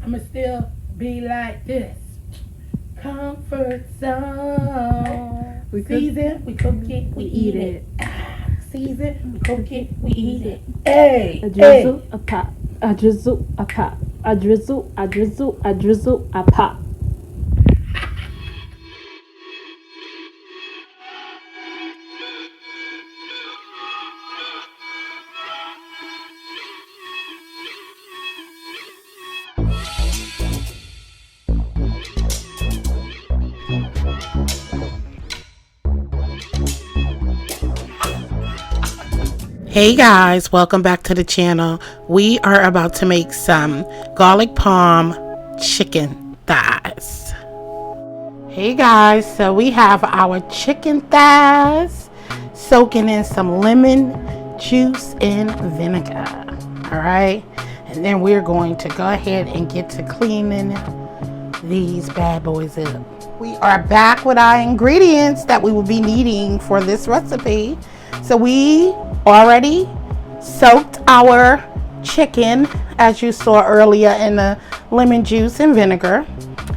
I'ma still be like this. Comfort zone. We Season, we cook it, we eat it. Season, we cook it, we eat it. Hey, A drizzle, a pop. A drizzle, a pop. A drizzle, a drizzle, a drizzle, a pop. Hey guys, welcome back to the channel. We are about to make some garlic parm chicken thighs. Hey guys, so we have our chicken thighs soaking in some lemon juice and vinegar. All right, and then we're going to go ahead and get to cleaning these bad boys up. We are back with our ingredients that we will be needing for this recipe. So we already soaked our chicken, as you saw earlier, in the lemon juice and vinegar.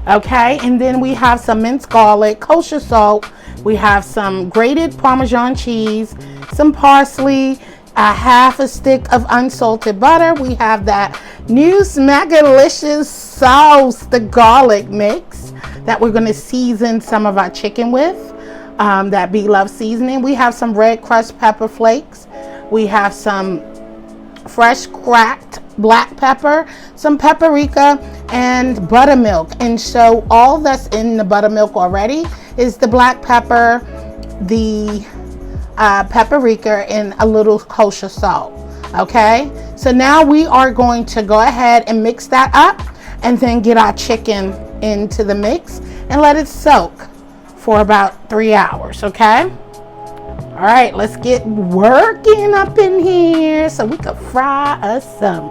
Okay, and then we have some minced garlic, kosher salt. We have some grated Parmesan cheese, some parsley, a half a stick of unsalted butter. We have that new Smackalicious sauce, the garlic mix that we're going to season some of our chicken with. That BlovesLife seasoning. We have some red crushed pepper flakes. We have some fresh cracked black pepper, some paprika, and buttermilk. And so all that's in the buttermilk already is the black pepper, the paprika, and a little kosher salt. Okay, so now we are going to go ahead and mix that up and then get our chicken into the mix and let it soak for about 3 hours. Okay, all right, let's get working up in here so we can fry us some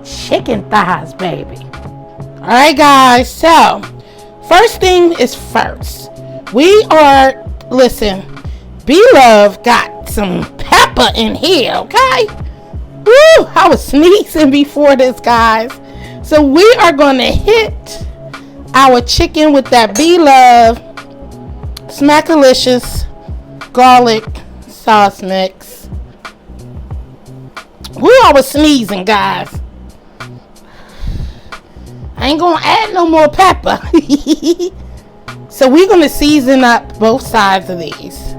chicken thighs, baby. All right guys, so first thing is first, we are, listen, BlovesLife got some pepper in here. Okay, woo, I was sneezing before this, guys. So we are gonna hit our chicken with that BlovesLife Smackalicious garlic sauce mix. Woo, I was sneezing, guys. I ain't gonna add no more pepper. So we're gonna season up both sides of these.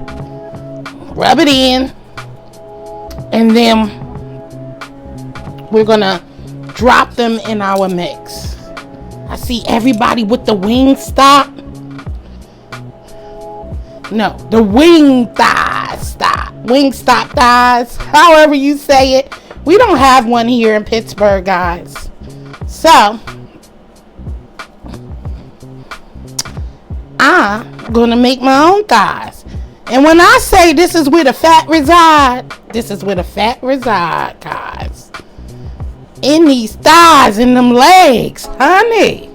Rub it in. And then we're gonna drop them in our mix. I see everybody with the wing stop. No, the wing thighs stop. Wing stop thighs, however you say it. We don't have one here in Pittsburgh, guys. So I'm gonna make my own thighs. And when I say this is where the fat reside, this is where the fat reside, guys. In these thighs, in them legs, honey.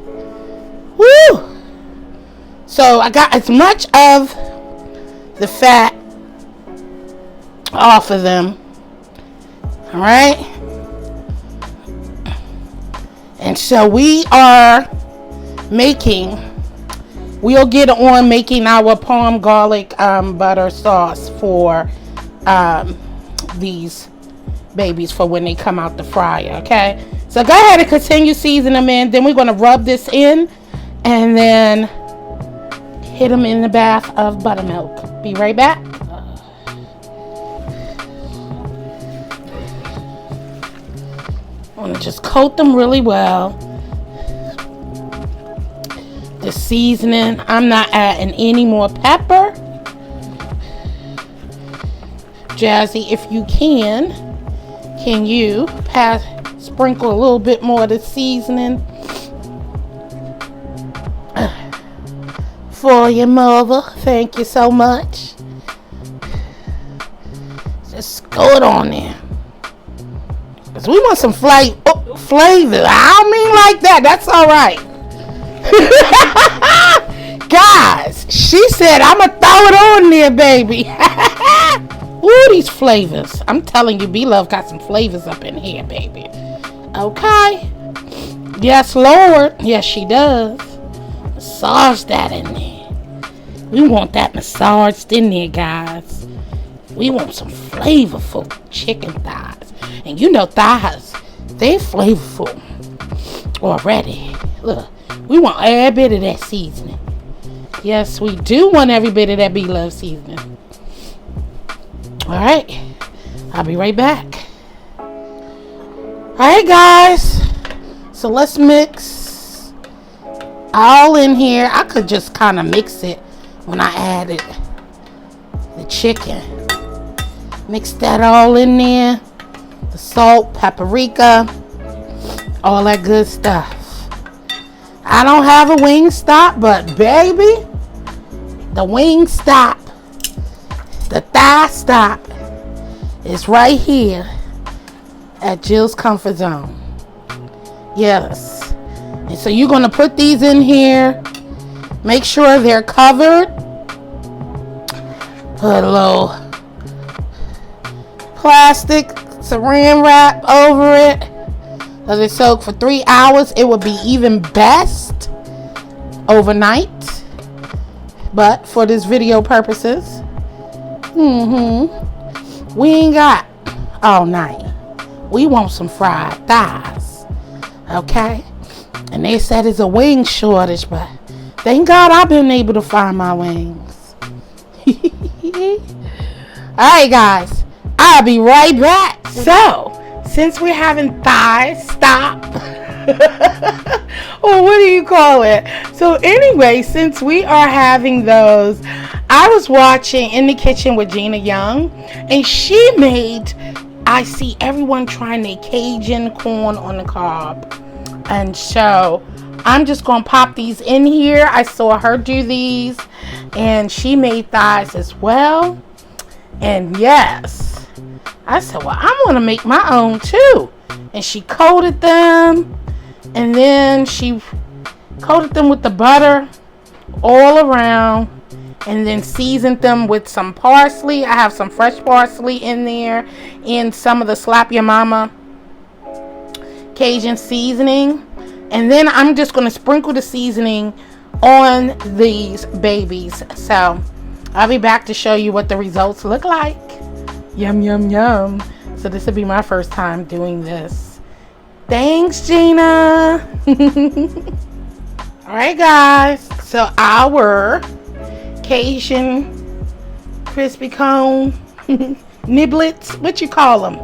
Woo! So I got as much of the fat off of them. All right. And so we'll get on making our parm garlic butter sauce for these babies for when they come out the fryer. Okay, so go ahead and continue seasoning them in. Then we're going to rub this in and then hit them in the bath of buttermilk. Be right back. I want to just coat them really well. The seasoning, I'm not adding any more pepper. Jazzy, if you can you sprinkle a little bit more of the seasoning for your mother? Thank you so much. Just go it on there. Because we want some flavor. I don't mean like that. That's all right. Guys, she said I'm going to throw it on there, baby. Ooh, these flavors. I'm telling you, BlovesLife got some flavors up in here, baby. Okay. Yes, Lord. Yes, she does. Massage that in there. We want that massaged in there, guys. We want some flavorful chicken thighs. And you know thighs, they flavorful already. Look, we want every bit of that seasoning. Yes, we do want every bit of that BlovesLife seasoning. Alright, I'll be right back. Alright, guys. So let's mix all in here. I could just kind of mix it when I added the chicken. Mix that all in there. The salt, paprika, all that good stuff. I don't have a Wingstop, but baby, the Wingstop, the thigh stop is right here at Jill's Comfort Zone. Yes. And so you're going to put these in here. Make sure they're covered. Put a little plastic saran wrap over it. Let it soak for 3 hours. It would be even best overnight. But for this video purposes, we ain't got all night. We want some fried thighs. Okay? And they said it's a wing shortage, but thank God I've been able to find my wings. Alright, guys. I'll be right back. So, since we're having thighs stop, or what do you call it? So anyway, since we are having those, I was watching In the Kitchen with Gina Young, and she made, I see everyone trying their Cajun corn on the cob. And so I'm just going to pop these in here. I saw her do these, and she made thighs as well. And yes, I said, well, I'm going to make my own too. And she coated them, and then she coated them with the butter all around, and then seasoned them with some parsley. I have some fresh parsley in there, and some of the Slap Your Mama Cajun seasoning. And then I'm just going to sprinkle the seasoning on these babies. So I'll be back to show you what the results look like. Yum, yum, yum. So this will be my first time doing this. Thanks, Gina. Alright, guys. So our Cajun crispy cone niblets, what you call them?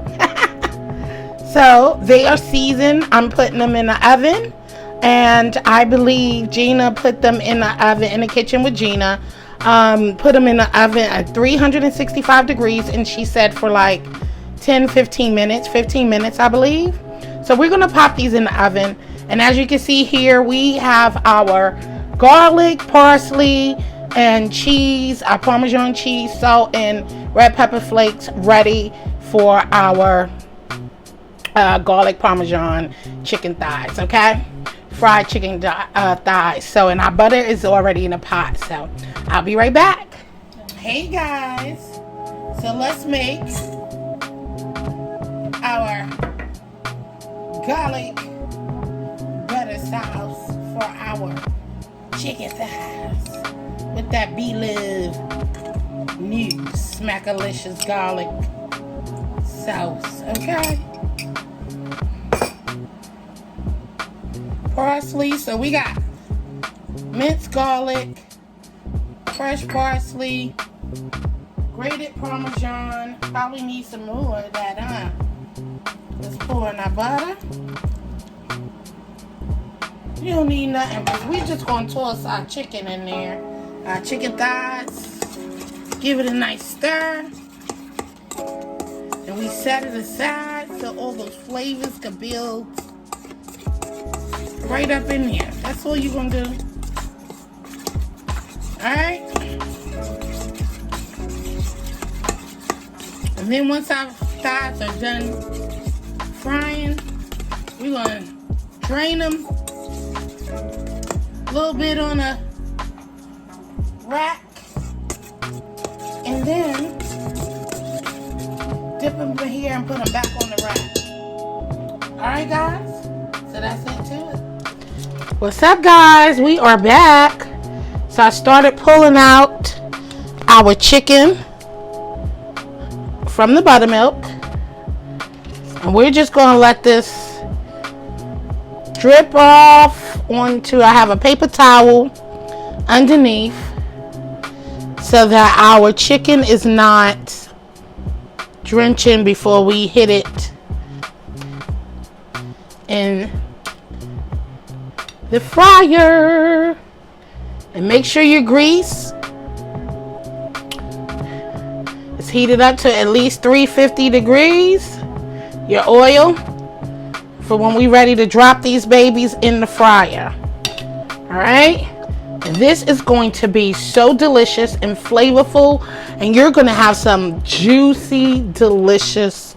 So they are seasoned. I'm putting them in the oven, and I believe Gina put them in the oven, in the kitchen with Gina. Put them in the oven at 365 degrees, and she said for like 15 minutes, I believe. So we're gonna pop these in the oven, and as you can see here, we have our garlic, parsley, and cheese, our Parmesan cheese, salt, and red pepper flakes ready for our garlic Parmesan chicken thighs. Okay, fried chicken thighs. So, and our butter is already in the pot, so I'll be right back. Hey guys, so let's make our garlic butter sauce for our chicken thighs with that BlovesLife new Smackalicious garlic sauce. Okay, parsley. So we got minced garlic, fresh parsley, grated Parmesan. Probably need some more of that, huh? Let's pour in our butter. You don't need nothing, but we're just gonna toss our chicken in there. Our chicken thighs. Give it a nice stir. And we set it aside so all those flavors can build right up in there. That's all you're gonna do. Alright? And then once our thighs are done frying, we're gonna drain them a little bit on a rack, and then dip them here and put them back on the rack. Alright, guys? So that's into it. What's up, guys? We are back. So I started pulling out our chicken from the buttermilk. And we're just going to let this drip off onto, I have a paper towel underneath so that our chicken is not drenching before we hit it in the fryer. And make sure your grease is heated up to at least 350 degrees. Your oil for when we're ready to drop these babies in the fryer. Alright? And this is going to be so delicious and flavorful. And you're going to have some juicy, delicious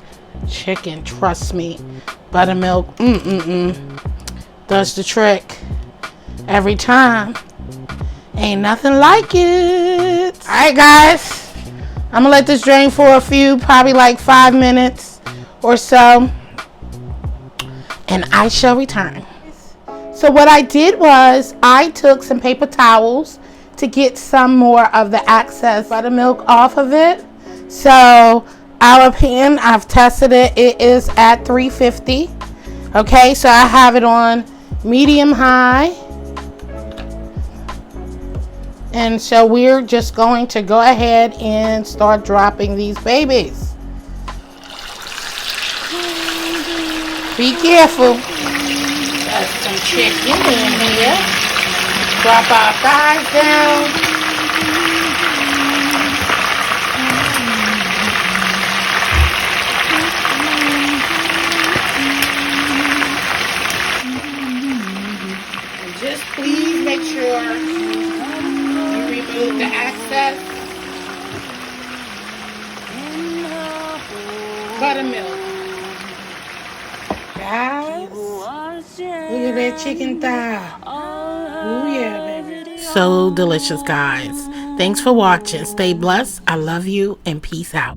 chicken. Trust me. Buttermilk. Does the trick. Every time. Ain't nothing like it. Alright, guys. I'm going to let this drain for a few, probably like 5 minutes or so. And I shall return. So what I did was I took some paper towels to get some more of the excess buttermilk off of it. So our pan, I've tested it. It is at 350. Okay, so I have it on medium high. And so we're just going to go ahead and start dropping these babies. Be careful. Got some chicken in here. Drop our thighs down. And just please make sure you remove the excess buttermilk. Guys, look at that chicken thigh. Oh yeah, baby. So delicious, guys. Thanks for watching. Stay blessed. I love you and peace out.